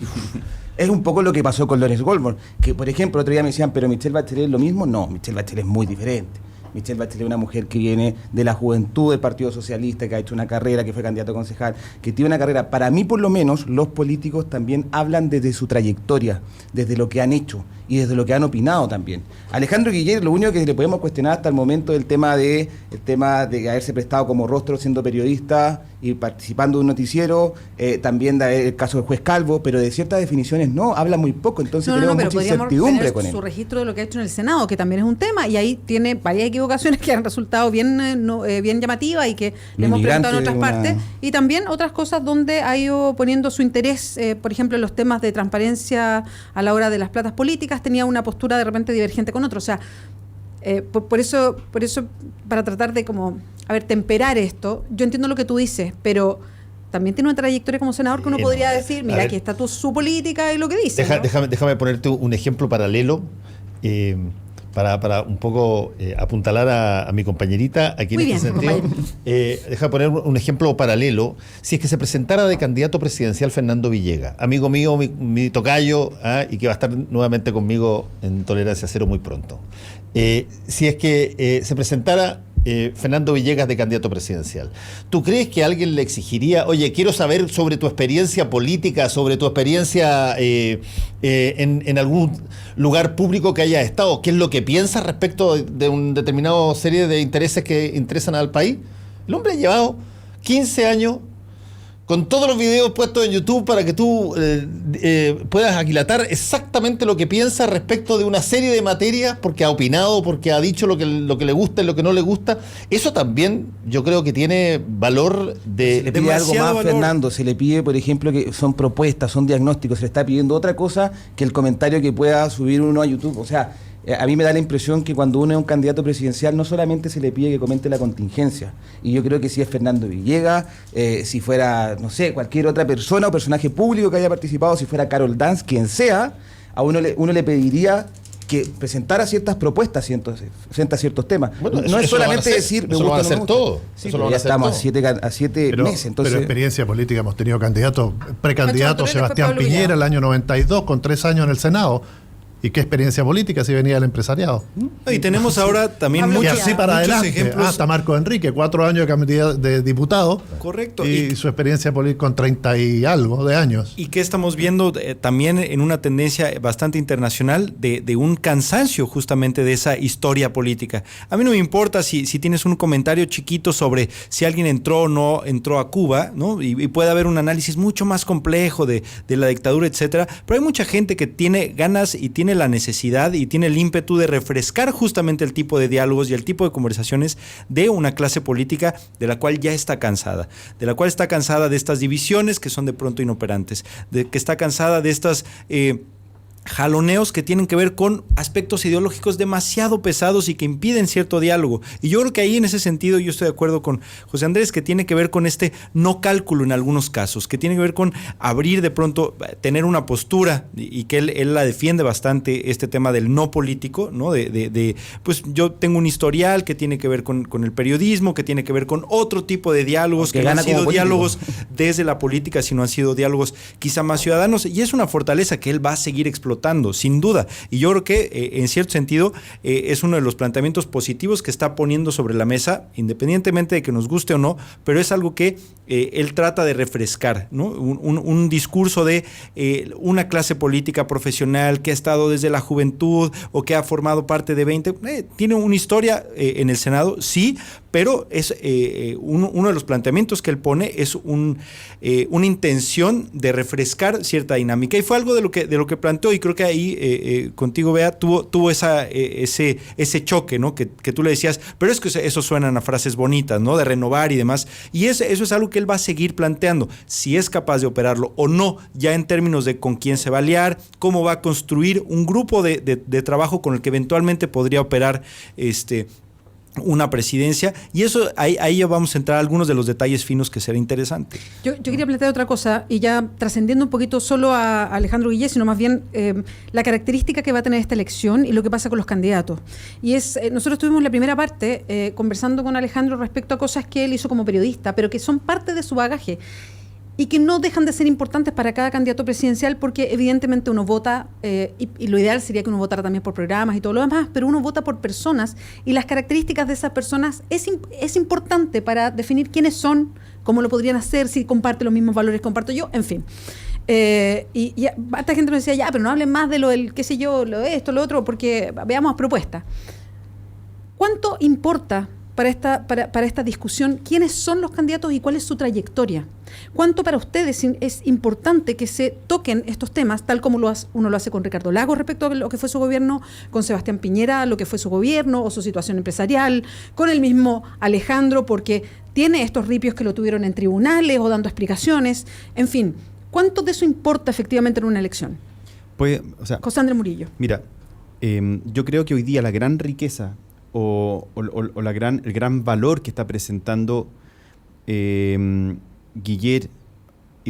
Es un poco lo que pasó con Lawrence Goldberg, que por ejemplo, otro día me decían, ¿pero Michelle Bachelet es lo mismo? No, Michelle Bachelet es muy diferente. Michelle Bachelet es una mujer que viene de la juventud del Partido Socialista, que ha hecho una carrera, que fue candidato a concejal, que tiene una carrera. Para mí, por lo menos, los políticos también hablan desde su trayectoria, desde lo que han hecho y desde lo que han opinado también. Alejandro Guiller, lo único que le podemos cuestionar hasta el momento es el tema de haberse prestado como rostro siendo periodista y participando de un noticiero, también el caso del juez Calvo, pero de ciertas definiciones no, habla muy poco, entonces tenemos mucha incertidumbre con él. Su registro de lo que ha hecho en el Senado, que también es un tema, y ahí tiene varias equivocaciones que han resultado bien llamativas y que le hemos preguntado en otras partes, y también otras cosas donde ha ido poniendo su interés, por ejemplo, en los temas de transparencia a la hora de las platas políticas, tenía una postura de repente divergente con otros, o sea, por eso, para tratar de temperar esto, yo entiendo lo que tú dices, pero también tiene una trayectoria como senador que uno podría decir, mira, aquí está su política y lo que dice. Déjame ponerte un ejemplo paralelo. Para un poco apuntalar a mi compañerita aquí en este sentido. Déjame poner un ejemplo paralelo. Si es que se presentara de candidato presidencial Fernando Villegas, amigo mío, mi tocayo, y que va a estar nuevamente conmigo en Tolerancia Cero muy pronto. Si es que se presentara Fernando Villegas de candidato presidencial, ¿tú crees que alguien le exigiría, oye, quiero saber sobre tu experiencia política, sobre tu experiencia en algún lugar público que hayas estado? ¿Qué es lo que piensas respecto de una determinada serie de intereses que interesan al país? El hombre ha llevado 15 años con todos los videos puestos en YouTube para que tú puedas aquilatar exactamente lo que piensa respecto de una serie de materias, porque ha opinado, porque ha dicho lo que le gusta y lo que no le gusta. Eso también yo creo que tiene valor de... Se le pide algo más, valor. Fernando, se le pide, por ejemplo, que son propuestas, son diagnósticos, se le está pidiendo otra cosa que el comentario que pueda subir uno a YouTube. O sea, a mí me da la impresión que cuando uno es un candidato presidencial no solamente se le pide que comente la contingencia, y yo creo que si es Fernando Villegas, si fuera, no sé, cualquier otra persona o personaje público que haya participado, si fuera Carol Dance, quien sea, a uno le pediría que presentara ciertas propuestas frente a ciertos temas. Bueno, no es solamente decir, me gusta, lo van a hacer todo. Sí, pero ya estamos a siete meses. Entonces, pero experiencia política, hemos tenido candidatos, precandidato Sebastián Piñera el año 92, con 3 años en el Senado. ¿Y qué experiencia política si venía del empresariado? Y tenemos ahora también muchos ejemplos. Hasta Marco Enrique, 4 años de diputado. Correcto. Y su experiencia política con 30 y algo de años. Y que estamos viendo también en una tendencia bastante internacional de un cansancio justamente de esa historia política. A mí no me importa si tienes un comentario chiquito sobre si alguien entró o no entró a Cuba, ¿no? Y puede haber un análisis mucho más complejo de la dictadura, etcétera. Pero hay mucha gente que tiene ganas y tiene la necesidad y tiene el ímpetu de refrescar justamente el tipo de diálogos y el tipo de conversaciones de una clase política de la cual ya está cansada, de estas divisiones que son de pronto inoperantes, de que está cansada de estas jaloneos que tienen que ver con aspectos ideológicos demasiado pesados y que impiden cierto diálogo. Y yo creo que ahí en ese sentido yo estoy de acuerdo con José Andrés, que tiene que ver con este no cálculo en algunos casos, que tiene que ver con abrir de pronto, tener una postura y que él la defiende bastante, este tema del no político, ¿no? Pues yo tengo un historial que tiene que ver con el periodismo, que tiene que ver con otro tipo de diálogos, que no han sido diálogos desde la política, sino han sido diálogos quizá más ciudadanos, y es una fortaleza que él va a seguir explotando, sin duda. Y yo creo que en cierto sentido es uno de los planteamientos positivos que está poniendo sobre la mesa, independientemente de que nos guste o no, pero es algo que él trata de refrescar, ¿no? Un discurso de una clase política profesional que ha estado desde la juventud o que ha formado parte de 20, tiene una historia en el Senado, sí, pero es uno de los planteamientos que él pone es una intención de refrescar cierta dinámica, y fue algo de lo que planteó, y creo que ahí contigo, Bea, tuvo ese choque, ¿no? Que tú le decías, pero es que eso suenan a frases bonitas, ¿no? De renovar y demás, y eso es algo que él va a seguir planteando, si es capaz de operarlo o no, ya en términos de con quién se va a aliar, cómo va a construir un grupo de trabajo con el que eventualmente podría operar una presidencia, y eso ahí ya vamos a entrar a algunos de los detalles finos que será interesante. Yo quería plantear otra cosa, y ya trascendiendo un poquito solo a Alejandro Guillé, sino más bien la característica que va a tener esta elección y lo que pasa con los candidatos. Y nosotros tuvimos la primera parte conversando con Alejandro respecto a cosas que él hizo como periodista, pero que son parte de su bagaje y que no dejan de ser importantes para cada candidato presidencial, porque evidentemente uno vota, y lo ideal sería que uno votara también por programas y todo lo demás, pero uno vota por personas, y las características de esas personas es importante para definir quiénes son, cómo lo podrían hacer, si comparte los mismos valores que comparto yo, en fin. Y harta gente me decía, ya, pero no hablen más de lo del, qué sé yo, lo de esto, lo otro, porque veamos propuestas. ¿Cuánto importa para esta discusión quiénes son los candidatos y cuál es su trayectoria? ¿Cuánto para ustedes es importante que se toquen estos temas, tal como uno lo hace con Ricardo Lagos respecto a lo que fue su gobierno, con Sebastián Piñera, lo que fue su gobierno o su situación empresarial, con el mismo Alejandro, porque tiene estos ripios que lo tuvieron en tribunales o dando explicaciones? En fin, ¿cuánto de eso importa efectivamente en una elección? Pues, José Andrés Murillo. Mira, yo creo que hoy día la gran riqueza o el gran valor que está presentando Guillet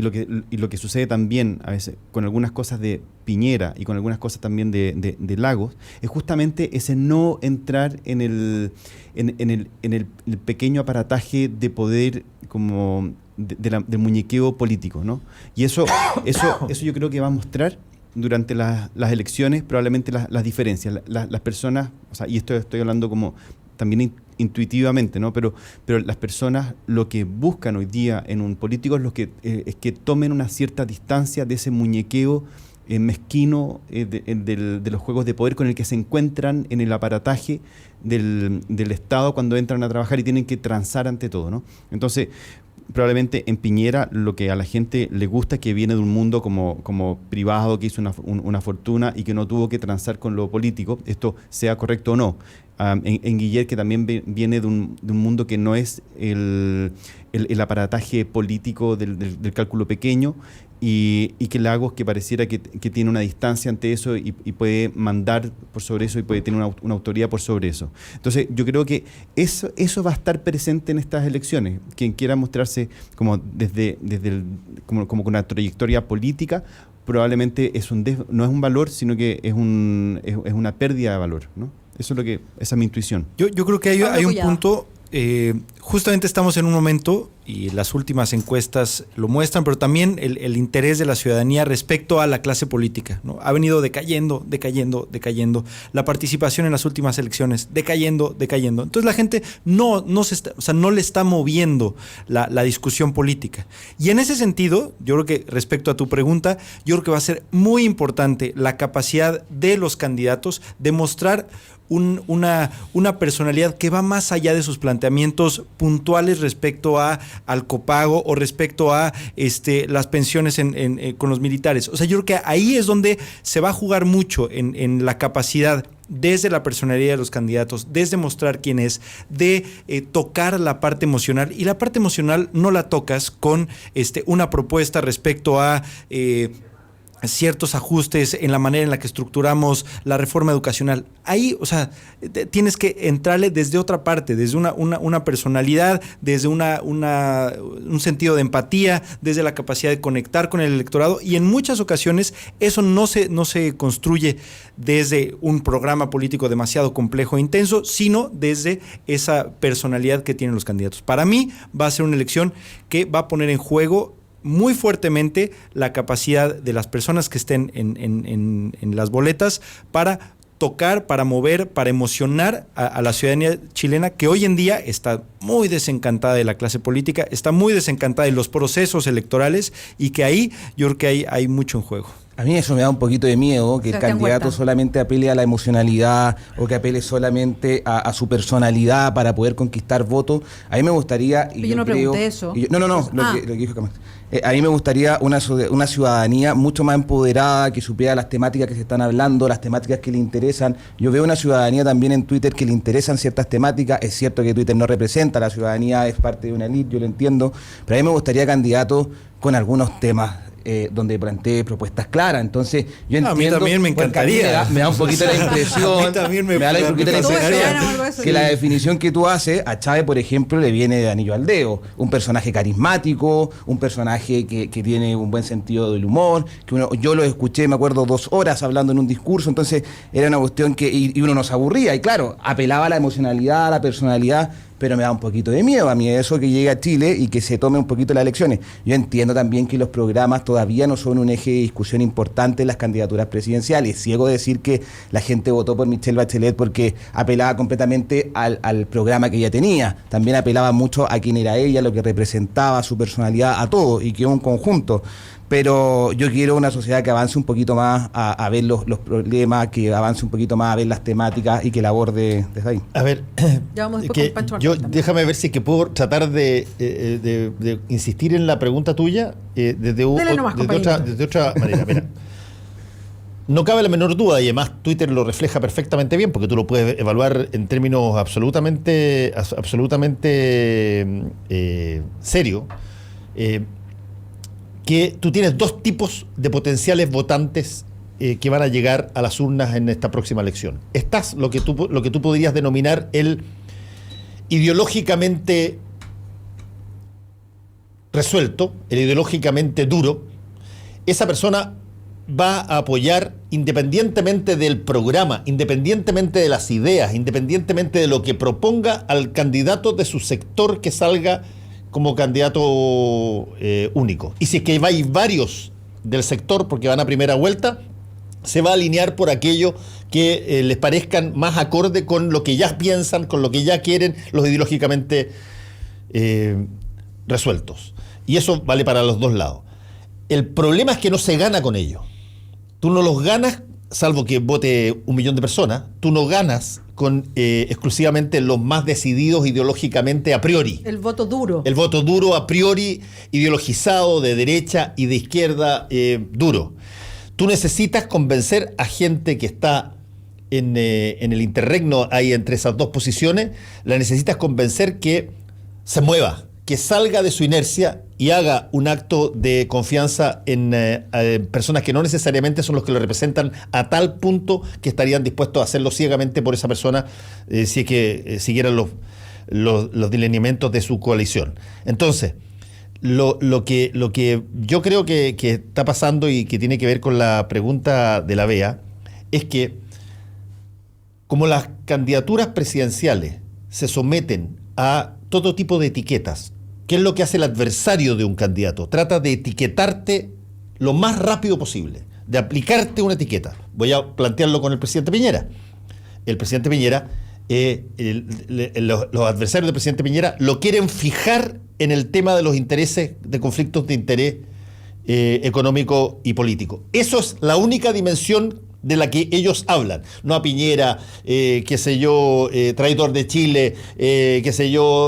lo que sucede también a veces con algunas cosas de Piñera y con algunas cosas también de Lagos, es justamente ese no entrar en el pequeño aparataje de poder como del muñequeo político, ¿no? Y eso yo creo que va a mostrar durante las elecciones probablemente las diferencias. Las personas, o sea, y esto estoy hablando como también intuitivamente, ¿no? Pero las personas lo que buscan hoy día en un político es que tomen una cierta distancia de ese muñequeo mezquino de los juegos de poder con el que se encuentran en el aparataje del Estado cuando entran a trabajar y tienen que transar ante todo, ¿no? Entonces, probablemente en Piñera lo que a la gente le gusta es que viene de un mundo como privado, que hizo una fortuna y que no tuvo que transar con lo político, esto sea correcto o no. En Guillermo, que también viene de un mundo que no es el aparataje político del cálculo pequeño, y que Lagos, que pareciera que tiene una distancia ante eso y puede mandar por sobre eso y puede tener una autoridad por sobre eso. Entonces yo creo que eso va a estar presente en estas elecciones. Quien quiera mostrarse como como con una trayectoria política, probablemente no es un valor, sino que es una pérdida de valor, ¿no? Esa es mi intuición. Yo creo que hay un punto. Justamente estamos en un momento, y las últimas encuestas lo muestran, pero también el interés de la ciudadanía respecto a la clase política, ¿no? Ha venido decayendo. La participación en las últimas elecciones, decayendo. Entonces la gente no le está moviendo la discusión política. Y en ese sentido, yo creo que respecto a tu pregunta, yo creo que va a ser muy importante la capacidad de los candidatos de mostrar una personalidad que va más allá de sus planteamientos puntuales respecto al copago o respecto a las pensiones con los militares. O sea, yo creo que ahí es donde se va a jugar mucho en la capacidad desde la personalidad de los candidatos, desde mostrar quién es, de tocar la parte emocional. Y la parte emocional no la tocas con una propuesta respecto a ciertos ajustes en la manera en la que estructuramos la reforma educacional. Ahí, o sea, tienes que entrarle desde otra parte, desde una personalidad, desde un sentido de empatía, desde la capacidad de conectar con el electorado, y en muchas ocasiones eso no se construye desde un programa político demasiado complejo e intenso, sino desde esa personalidad que tienen los candidatos. Para mí va a ser una elección que va a poner en juego muy fuertemente la capacidad de las personas que estén en las boletas para tocar, para mover, para emocionar a la ciudadanía chilena, que hoy en día está muy desencantada de la clase política, está muy desencantada de los procesos electorales, y que ahí yo creo que hay mucho en juego. A mí eso me da un poquito de miedo, que el candidato solamente apele a la emocionalidad o que apele solamente a su personalidad para poder conquistar votos. A mí me gustaría... Pero yo no pregunté eso. Lo que dijo Camás. A mí me gustaría una ciudadanía mucho más empoderada, que supiera las temáticas que se están hablando, las temáticas que le interesan. Yo veo una ciudadanía también en Twitter que le interesan ciertas temáticas. Es cierto que Twitter no representa, la ciudadanía es parte de una élite, yo lo entiendo, pero a mí me gustaría candidatos con algunos temas donde plantee propuestas claras. Entonces, yo entiendo... A mí también me encantaría. Me da un poquito la impresión... A mí también me da un poquito la impresión que la definición que tú haces, a Chávez, por ejemplo, le viene de anillo al dedo. Un personaje carismático, un personaje que tiene un buen sentido del humor, yo lo escuché, me acuerdo, 2 horas hablando en un discurso, entonces era una cuestión que... Y uno no se aburría, y claro, apelaba a la emocionalidad, a la personalidad, pero me da un poquito de miedo a mí eso que llegue a Chile y que se tome un poquito las elecciones. Yo entiendo también que los programas todavía no son un eje de discusión importante en las candidaturas presidenciales. Ciego decir que la gente votó por Michelle Bachelet porque apelaba completamente al programa que ella tenía. También apelaba mucho a quién era ella, lo que representaba, su personalidad, a todo, y que es un conjunto. Pero yo quiero una sociedad que avance un poquito más a ver los problemas, que avance un poquito más a ver las temáticas y que la aborde desde ahí. A ver, déjame ver si que puedo tratar de insistir en la pregunta tuya desde otra manera. Mira, no cabe la menor duda, y además Twitter lo refleja perfectamente bien, porque tú lo puedes evaluar en términos absolutamente serios, que tú tienes 2 tipos de potenciales votantes que van a llegar a las urnas en esta próxima elección. Estás lo que tú podrías denominar el ideológicamente resuelto, el ideológicamente duro, esa persona va a apoyar independientemente del programa, independientemente de las ideas, independientemente de lo que proponga al candidato de su sector que salga como candidato único. Y si es que hay varios del sector porque van a primera vuelta, se va a alinear por aquello que les parezcan más acorde con lo que ya piensan, con lo que ya quieren los ideológicamente resueltos. Y eso vale para los dos lados. El problema es que no se gana con ello. Tú no los ganas, salvo que vote 1 millón de personas, tú no ganas con exclusivamente los más decididos ideológicamente a priori. El voto duro. El voto duro a priori, ideologizado, de derecha y de izquierda, duro. Tú necesitas convencer a gente que está en el interregno ahí entre esas dos posiciones, la necesitas convencer que se mueva, que salga de su inercia y haga un acto de confianza en personas que no necesariamente son los que lo representan a tal punto que estarían dispuestos a hacerlo ciegamente por esa persona si es que siguieran los lineamientos de su coalición. Entonces, lo que yo creo que está pasando y que tiene que ver con la pregunta de la Bea es que como las candidaturas presidenciales se someten a todo tipo de etiquetas, ¿qué es lo que hace el adversario de un candidato? Trata de etiquetarte lo más rápido posible, de aplicarte una etiqueta. Voy a plantearlo con el presidente Piñera. El presidente Piñera, los adversarios del presidente Piñera lo quieren fijar en el tema de los intereses, de conflictos de interés económico y político. Eso es la única dimensión de la que ellos hablan, no a Piñera, traidor de Chile,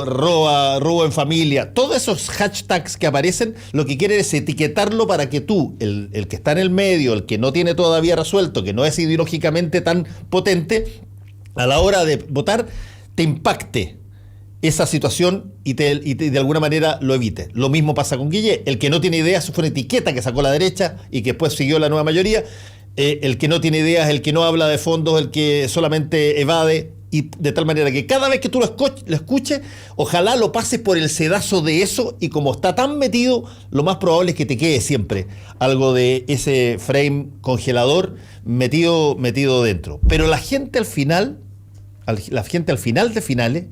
robo en familia, todos esos hashtags que aparecen, lo que quieren es etiquetarlo para que tú, el que está en el medio, el que no tiene todavía resuelto, que no es ideológicamente tan potente, a la hora de votar, te impacte esa situación y de alguna manera lo evite. Lo mismo pasa con Guille, el que no tiene idea, eso fue una etiqueta que sacó la derecha y que después siguió la nueva mayoría. El que no tiene ideas, el que no habla de fondos, el que solamente evade, y de tal manera que cada vez que tú lo escuches, ojalá lo pases por el sedazo de eso, y como está tan metido, lo más probable es que te quede siempre algo de ese frame congelador metido dentro. Pero la gente al final de finales,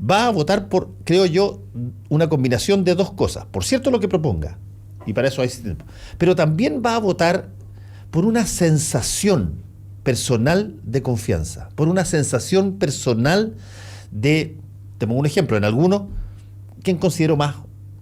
va a votar por, creo yo, una combinación de dos cosas. Por cierto, lo que proponga, y para eso hay tiempo, pero también va a votar por una sensación personal de confianza, por una sensación personal de, te pongo un ejemplo, en algunos, ¿quién considero más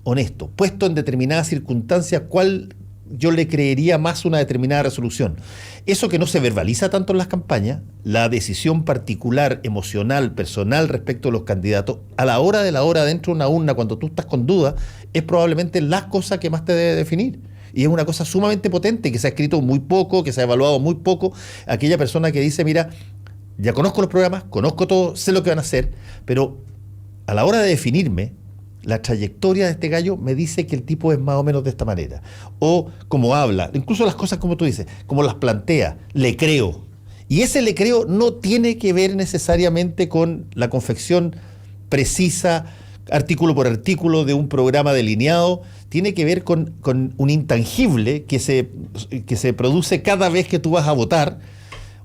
honesto? Puesto en determinadas circunstancias, ¿cuál yo le creería más una determinada resolución? Eso que no se verbaliza tanto en las campañas, la decisión particular, emocional, personal respecto a los candidatos, a la hora de la hora dentro de una urna, cuando tú estás con duda, es probablemente la cosa que más te debe definir. Y es una cosa sumamente potente, que se ha escrito muy poco, que se ha evaluado muy poco. Aquella persona que dice, mira, ya conozco los programas, conozco todo, sé lo que van a hacer, pero a la hora de definirme, la trayectoria de este gallo me dice que el tipo es más o menos de esta manera. O como habla, incluso las cosas como tú dices, como las plantea, le creo. Y ese le creo no tiene que ver necesariamente con la confección precisa, artículo por artículo de un programa delineado, tiene que ver con un intangible que se produce cada vez que tú vas a votar,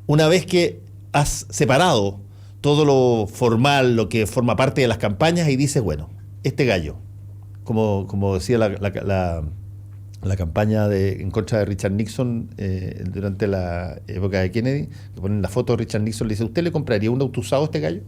una vez que has separado todo lo formal, lo que forma parte de las campañas, y dices, bueno, este gallo, como decía la campaña en contra de Richard Nixon durante la época de Kennedy, que ponen la foto de Richard Nixon, le dice, ¿usted le compraría un auto usado a este gallo?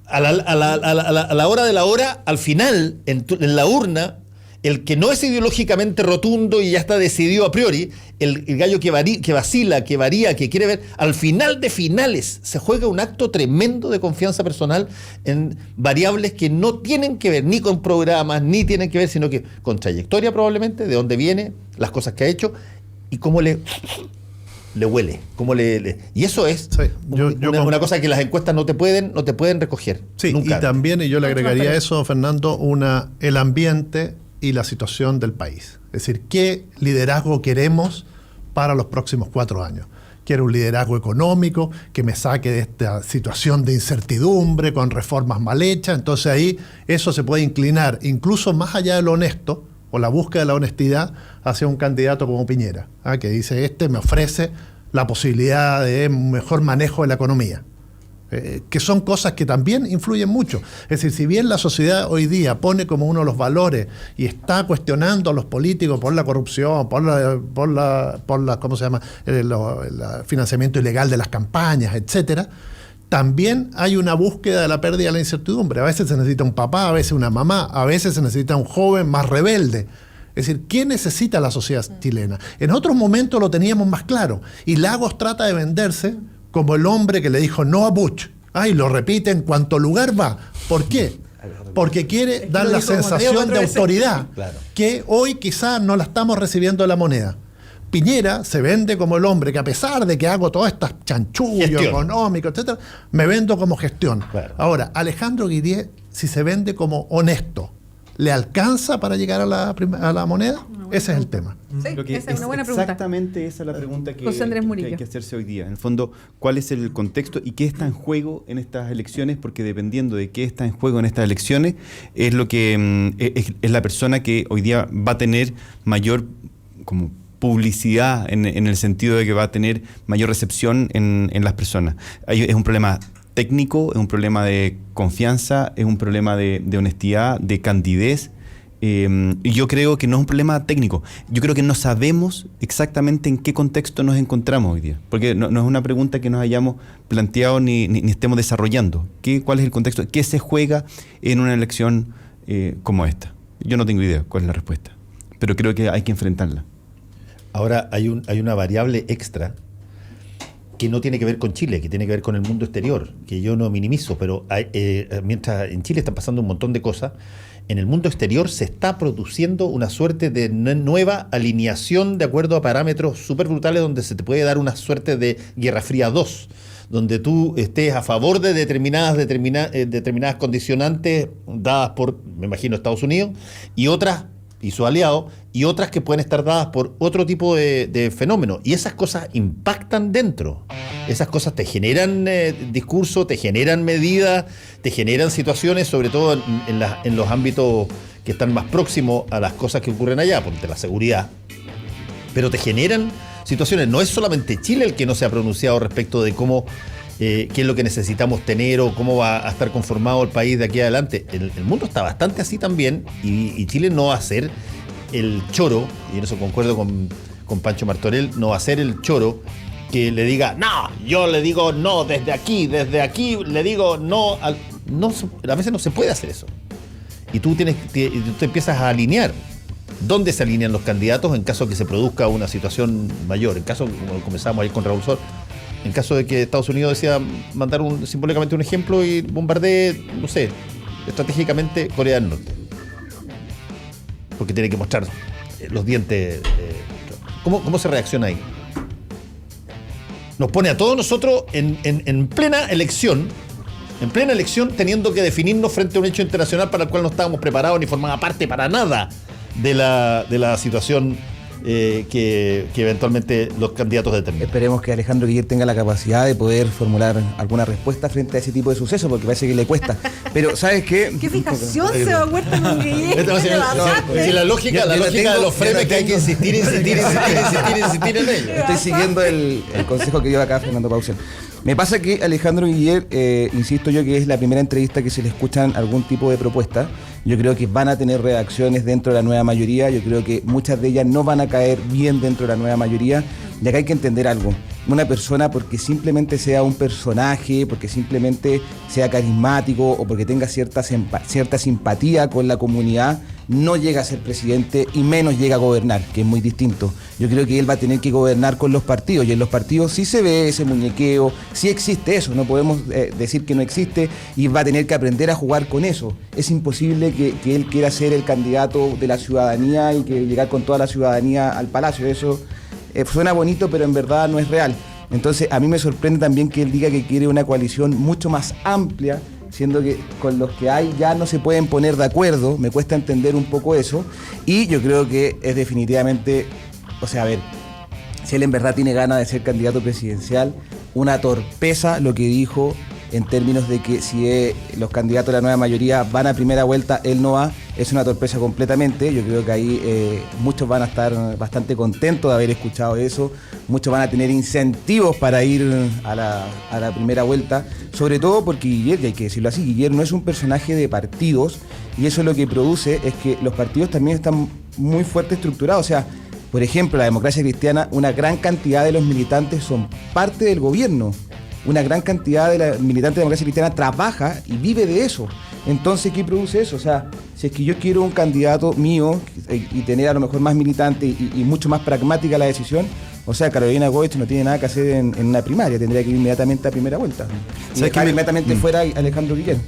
A la hora de la hora, al final, en la urna, el que no es ideológicamente rotundo y ya está decidido a priori, el gallo que vacila, que varía, que quiere ver, al final de finales se juega un acto tremendo de confianza personal en variables que no tienen que ver ni con programas, ni tienen que ver, sino que con trayectoria probablemente, de dónde viene, las cosas que ha hecho y cómo le huele, y eso es una cosa que las encuestas no te pueden recoger. Sí, nunca. Y también, y yo le agregaría a eso, Fernando, el ambiente y la situación del país. Es decir, ¿qué liderazgo queremos para los próximos 4 años? quiero un liderazgo económico que me saque de esta situación de incertidumbre con reformas mal hechas. Entonces ahí eso se puede inclinar incluso más allá de lo honesto o la búsqueda de la honestidad hacia un candidato como Piñera, que dice, me ofrece la posibilidad de un mejor manejo de la economía. Que son cosas que también influyen mucho. Es decir, si bien la sociedad hoy día pone como uno de los valores y está cuestionando a los políticos por la corrupción, por la ¿cómo se llama? El financiamiento ilegal de las campañas, etcétera, también hay una búsqueda de la pérdida de la incertidumbre. A veces se necesita un papá, a veces una mamá, a veces se necesita un joven más rebelde. Es decir, ¿qué necesita la sociedad chilena? En otros momentos lo teníamos más claro, y Lagos trata de venderse como el hombre que le dijo no a Bush. Y lo repite en cuanto lugar va. ¿Por qué? Porque quiere dar la sensación de autoridad, que hoy quizás no la estamos recibiendo de la moneda. Piñera se vende como el hombre que, a pesar de que hago todas estas chanchullos económicos, etcétera, me vendo como gestión. Ahora, Alejandro Guillier, si se vende como honesto, ¿le alcanza para llegar a la moneda? Ese es el tema. Sí, esa es una buena pregunta. Exactamente esa es la pregunta que hay que hacerse hoy día. En el fondo, ¿cuál es el contexto y qué está en juego en estas elecciones? Porque dependiendo de qué está en juego en estas elecciones, es lo que es la persona que hoy día va a tener mayor como publicidad en el sentido de que va a tener mayor recepción en las personas. Es un problema técnico, es un problema de confianza, es un problema de honestidad, de candidez. Y yo creo que no es un problema técnico. Yo creo que no sabemos exactamente en qué contexto nos encontramos hoy día. Porque no es una pregunta que nos hayamos planteado ni estemos desarrollando. ¿Cuál es el contexto? ¿Qué se juega en una elección como esta? Yo no tengo idea cuál es la respuesta, pero creo que hay que enfrentarla. Ahora hay una variable extra que no tiene que ver con Chile, que tiene que ver con el mundo exterior, que yo no minimizo, pero mientras en Chile están pasando un montón de cosas, en el mundo exterior se está produciendo una suerte de nueva alineación de acuerdo a parámetros súper brutales, donde se te puede dar una suerte de Guerra Fría 2, donde tú estés a favor de determinadas condicionantes dadas por, me imagino, Estados Unidos, y otras, y su aliado, y otras que pueden estar dadas por otro tipo de fenómenos. Y esas cosas impactan dentro. Esas cosas te generan discurso, te generan medidas, te generan situaciones, sobre todo en los ámbitos que están más próximos a las cosas que ocurren allá, por la seguridad. Pero te generan situaciones. No es solamente Chile el que no se ha pronunciado respecto de cómo, qué es lo que necesitamos tener o cómo va a estar conformado el país de aquí adelante. El mundo está bastante así también, y Chile no va a ser el choro, y en eso concuerdo con Pancho Martorell, no va a ser el choro que le diga, no, yo le digo no desde aquí le digo no, a veces no se puede hacer eso. Y tú te empiezas a alinear. ¿Dónde se alinean los candidatos en caso de que se produzca una situación mayor? En caso, como comenzamos ahí con Raúl Sor, en caso de que Estados Unidos decida mandar simbólicamente un ejemplo y bombardee, no sé, estratégicamente Corea del Norte. Porque tiene que mostrar los dientes. ¿Cómo se reacciona ahí? Nos pone a todos nosotros en plena elección, teniendo que definirnos frente a un hecho internacional para el cual no estábamos preparados ni formaba parte para nada de la situación que eventualmente los candidatos determinan. Esperemos que Alejandro Guillier tenga la capacidad de poder formular alguna respuesta frente a ese tipo de sucesos, porque parece que le cuesta. Pero, ¿sabes qué? ¿Qué fijación se va a vuelta con Guillier? Si la lógica de los frenes que hay que insistir en ello. Estoy siguiendo el consejo que dio acá Fernando Paulsen. Me pasa que Alejandro Guillier, insisto yo, que es la primera entrevista que se le escuchan algún tipo de propuesta. Yo creo que van a tener reacciones dentro de la nueva mayoría. Yo creo que muchas de ellas no van a caer bien dentro de la nueva mayoría. Y acá hay que entender algo. Una persona, porque simplemente sea un personaje, porque simplemente sea carismático o porque tenga cierta simpatía con la comunidad, no llega a ser presidente y menos llega a gobernar, que es muy distinto. Yo creo que él va a tener que gobernar con los partidos, y en los partidos sí se ve ese muñequeo, sí existe eso, no podemos decir que no existe, y va a tener que aprender a jugar con eso. Es imposible que él quiera ser el candidato de la ciudadanía y que llegar con toda la ciudadanía al palacio. Eso suena bonito, pero en verdad no es real. Entonces a mí me sorprende también que él diga que quiere una coalición mucho más amplia, siendo que con los que hay ya no se pueden poner de acuerdo. Me cuesta entender un poco eso, y yo creo que es definitivamente, o sea, a ver, si él en verdad tiene ganas de ser candidato presidencial, una torpeza lo que dijo en términos de que si los candidatos de la nueva mayoría van a primera vuelta, él no va, es una torpeza completamente. Yo creo que ahí muchos van a estar bastante contentos de haber escuchado eso, muchos van a tener incentivos para ir a la primera vuelta, sobre todo porque Guillermo, hay que decirlo así, Guillermo no es un personaje de partidos, y eso lo que produce es que los partidos también están muy fuerte estructurados. O sea, por ejemplo, la Democracia Cristiana, una gran cantidad de los militantes son parte del gobierno. Una gran cantidad de la militante de Democracia Cristiana trabaja y vive de eso. Entonces, ¿qué produce eso? O sea, si es que yo quiero un candidato mío y tener a lo mejor más militante y mucho más pragmática la decisión, o sea, Carolina Goich no tiene nada que hacer en una primaria, tendría que ir inmediatamente a primera vuelta. Y dejar inmediatamente fuera a Alejandro Guillermo.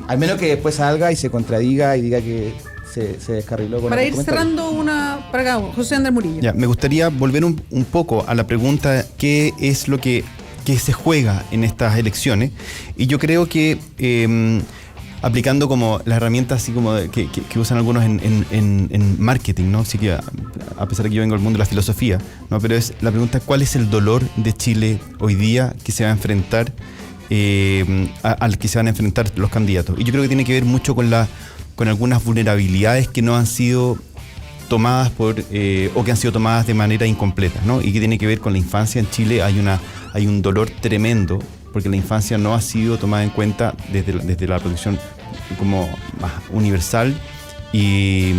Al menos que después salga y se contradiga y diga que se descarriló con para ir cerrando para acá, José Andrés Murillo. Ya, me gustaría volver un poco a la pregunta: ¿qué es lo que se juega en estas elecciones? Y yo creo que aplicando como las herramientas así como que usan algunos en marketing, ¿no? Así que a pesar de que yo vengo del mundo de la filosofía, ¿no? Pero es la pregunta: ¿cuál es el dolor de Chile hoy día que se va a enfrentar al que se van a enfrentar los candidatos? Y yo creo que tiene que ver mucho con algunas vulnerabilidades que no han sido tomadas o que han sido tomadas de manera incompleta, ¿no? Y que tiene que ver con la infancia. En Chile hay un dolor tremendo porque la infancia no ha sido tomada en cuenta desde la protección como más universal y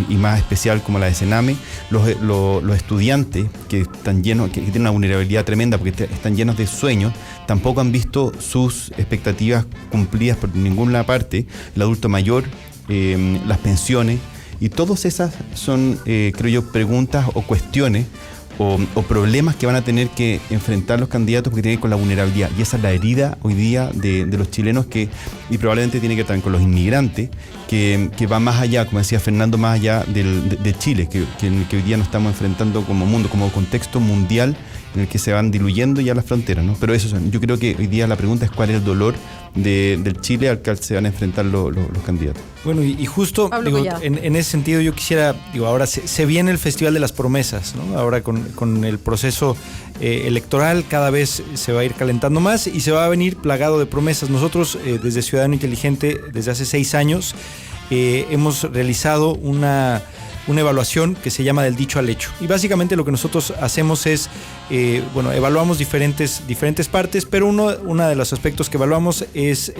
más especial como la de Sename. Los estudiantes que están llenos, que tienen una vulnerabilidad tremenda porque están llenos de sueños, tampoco han visto sus expectativas cumplidas por ninguna parte. El adulto mayor, las pensiones, y todas esas son, creo yo, preguntas o cuestiones o problemas que van a tener que enfrentar los candidatos porque tienen que ver con la vulnerabilidad. Y esa es la herida hoy día de los chilenos y probablemente tiene que ver también con los inmigrantes, que va más allá, como decía Fernando, más allá de Chile, que hoy día nos estamos enfrentando como mundo, como contexto mundial en el que se van diluyendo ya las fronteras, ¿no? Pero yo creo que hoy día la pregunta es cuál es el dolor del Chile al que se van a enfrentar los candidatos. Bueno, y justo en ese sentido yo quisiera, ahora se viene el Festival de las Promesas, ¿no? Ahora con el proceso electoral cada vez se va a ir calentando más y se va a venir plagado de promesas. Nosotros desde Ciudadano Inteligente, desde hace 6 años, hemos realizado una evaluación que se llama del dicho al hecho. Y básicamente lo que nosotros hacemos es, evaluamos diferentes partes, pero uno de los aspectos que evaluamos es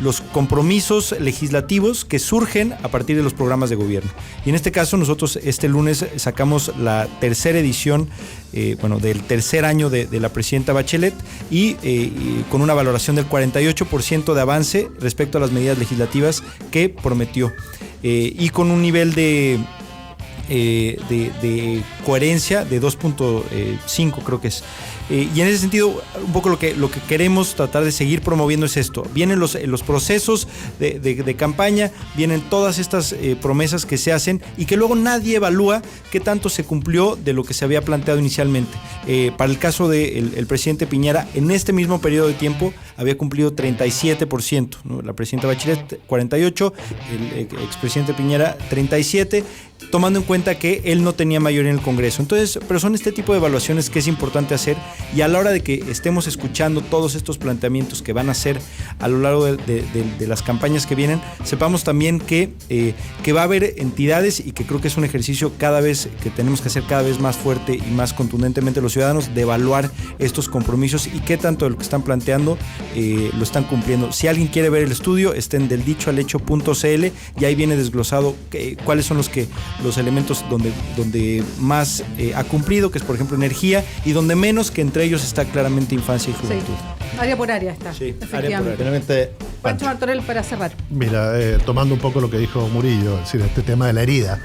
los compromisos legislativos que surgen a partir de los programas de gobierno. Y en este caso nosotros este lunes sacamos la tercera edición del tercer año de la presidenta Bachelet y con una valoración del 48% de avance respecto a las medidas legislativas que prometió. Y con un nivel de coherencia de 2.5 creo que es. Y en ese sentido, un poco lo que queremos tratar de seguir promoviendo es esto. Vienen los procesos de campaña, vienen todas estas promesas que se hacen y que luego nadie evalúa qué tanto se cumplió de lo que se había planteado inicialmente. Para el caso del presidente Piñera, en este mismo periodo de tiempo había cumplido 37%, ¿no? La presidenta Bachelet 48%, el expresidente Piñera 37%, tomando en cuenta que él no tenía mayoría en el Congreso. Entonces, pero son este tipo de evaluaciones que es importante hacer, y a la hora de que estemos escuchando todos estos planteamientos que van a hacer a lo largo de las campañas que vienen, sepamos también que va a haber entidades, y que creo que es un ejercicio que tenemos que hacer cada vez más fuerte y más contundentemente los ciudadanos, de evaluar estos compromisos y qué tanto de lo que están planteando lo están cumpliendo. Si alguien quiere ver el estudio, está en deldichoalhecho.cl y ahí viene desglosado cuáles son los elementos donde más ha cumplido, que es por ejemplo energía, y donde menos, que entre ellos está claramente infancia y juventud. Sí. Área por área está. Sí, efectivamente. Pancho Martorell, para cerrar. Mira, tomando un poco lo que dijo Murillo, es decir, este tema de la herida,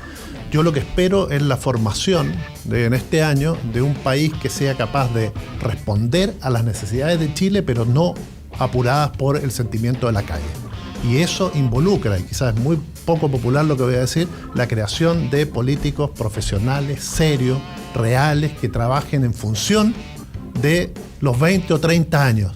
yo lo que espero es la formación en este año de un país que sea capaz de responder a las necesidades de Chile, pero no apuradas por el sentimiento de la calle. Y eso involucra, y quizás es muy poco popular lo que voy a decir, la creación de políticos profesionales, serios, reales, que trabajen en función de los 20 o 30 años,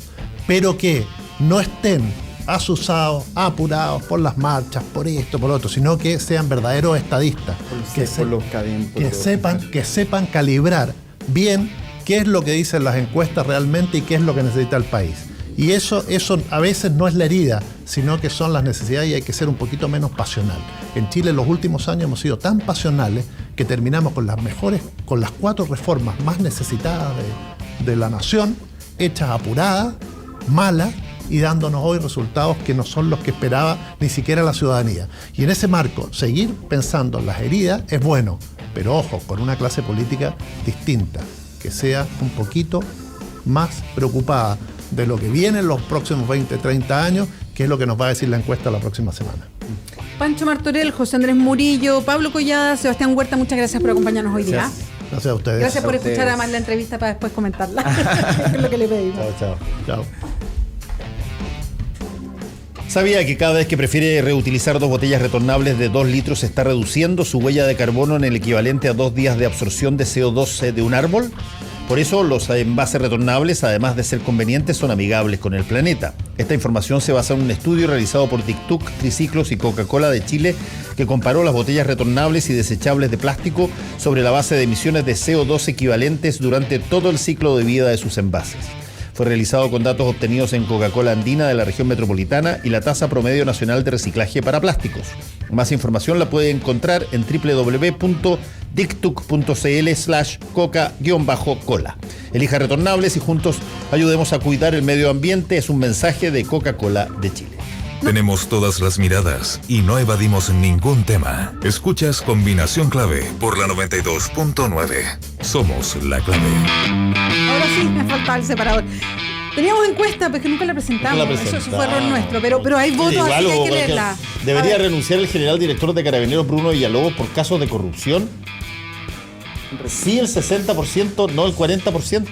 pero que no estén asusados, apurados por las marchas, por esto, por lo otro, sino que sean verdaderos estadistas, que sepan calibrar bien qué es lo que dicen las encuestas realmente y qué es lo que necesita el país. Y eso a veces no es la herida, sino que son las necesidades y hay que ser un poquito menos pasional. En Chile en los últimos años hemos sido tan pasionales que terminamos con las 4 reformas más necesitadas de la nación, hechas apuradas, malas, y dándonos hoy resultados que no son los que esperaba ni siquiera la ciudadanía. Y en ese marco, seguir pensando en las heridas es bueno, pero ojo, con una clase política distinta, que sea un poquito más preocupada de lo que viene en los próximos 20, 30 años, que es lo que nos va a decir la encuesta la próxima semana. Pancho Martorell, José Andrés Murillo, Pablo Collada, Sebastián Huerta, muchas gracias por acompañarnos hoy día. Gracias a ustedes. Gracias por escuchar además la entrevista para después comentarla. Es lo que le pedimos. Chao. ¿Sabía que cada vez que prefiere reutilizar 2 botellas retornables de 2 litros está reduciendo su huella de carbono en el equivalente a 2 días de absorción de CO2 de un árbol? Por eso los envases retornables, además de ser convenientes, son amigables con el planeta. Esta información se basa en un estudio realizado por Tic-Tuc, Triciclos y Coca-Cola de Chile, que comparó las botellas retornables y desechables de plástico sobre la base de emisiones de CO2 equivalentes durante todo el ciclo de vida de sus envases. Fue realizado con datos obtenidos en Coca-Cola Andina de la región metropolitana y la tasa promedio nacional de reciclaje para plásticos. Más información la puede encontrar en www.dictuc.cl/coca-cola. Elija retornables y juntos ayudemos a cuidar el medio ambiente. Es un mensaje de Coca-Cola de Chile. Tenemos todas las miradas y no evadimos ningún tema. Escuchas Combinación Clave por la 92.9. Somos la clave. Ahora sí, me faltaba el separador. Teníamos encuesta, pero que nunca la presentamos. Eso fue error nuestro, pero hay votos, así que hay que leerla. ¿Debería renunciar el general director de Carabineros Bruno Villalobos por casos de corrupción? Sí, el 60%, no el 40%.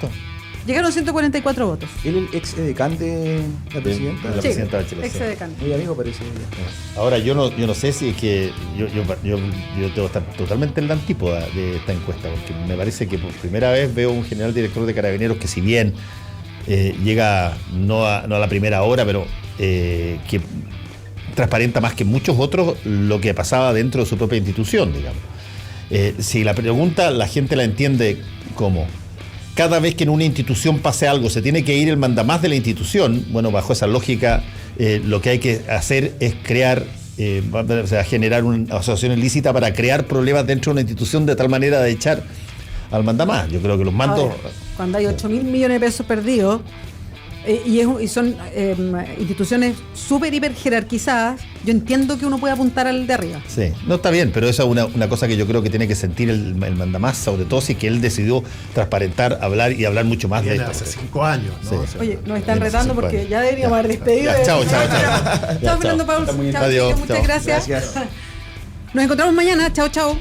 Llegaron 144 votos. ¿Él el ex edecán de la presidenta? La presidenta de Chile. Ex edecán. Muy amigo parece. Ahora, yo no sé si es que yo tengo que estar totalmente en la antípoda de esta encuesta, porque me parece que por primera vez veo un general director de Carabineros que, si bien llega no a la primera hora, pero que transparenta más que muchos otros lo que pasaba dentro de su propia institución, digamos. Si la pregunta la gente la entiende como: cada vez que en una institución pase algo se tiene que ir el mandamás de la institución, bueno, bajo esa lógica lo que hay que hacer es crear, generar una asociación ilícita para crear problemas dentro de una institución de tal manera de echar al mandamás. Yo creo que los mandos... Ahora, cuando hay 8.000 millones de pesos perdidos y son instituciones súper hiper jerarquizadas, yo entiendo que uno puede apuntar al de arriba. Sí, no, está bien, pero esa es una cosa que yo creo que tiene que sentir el mandamás, sobre todo si que él decidió transparentar, hablar y hablar mucho más de esto. Hace 5 años, ¿no? Sí. O sea, oye, nos están retando porque ya deberíamos haber despedido. Chao. Chao, Fernando Pauls. Chao, Adiós, muchas gracias. Nos encontramos mañana. Chao.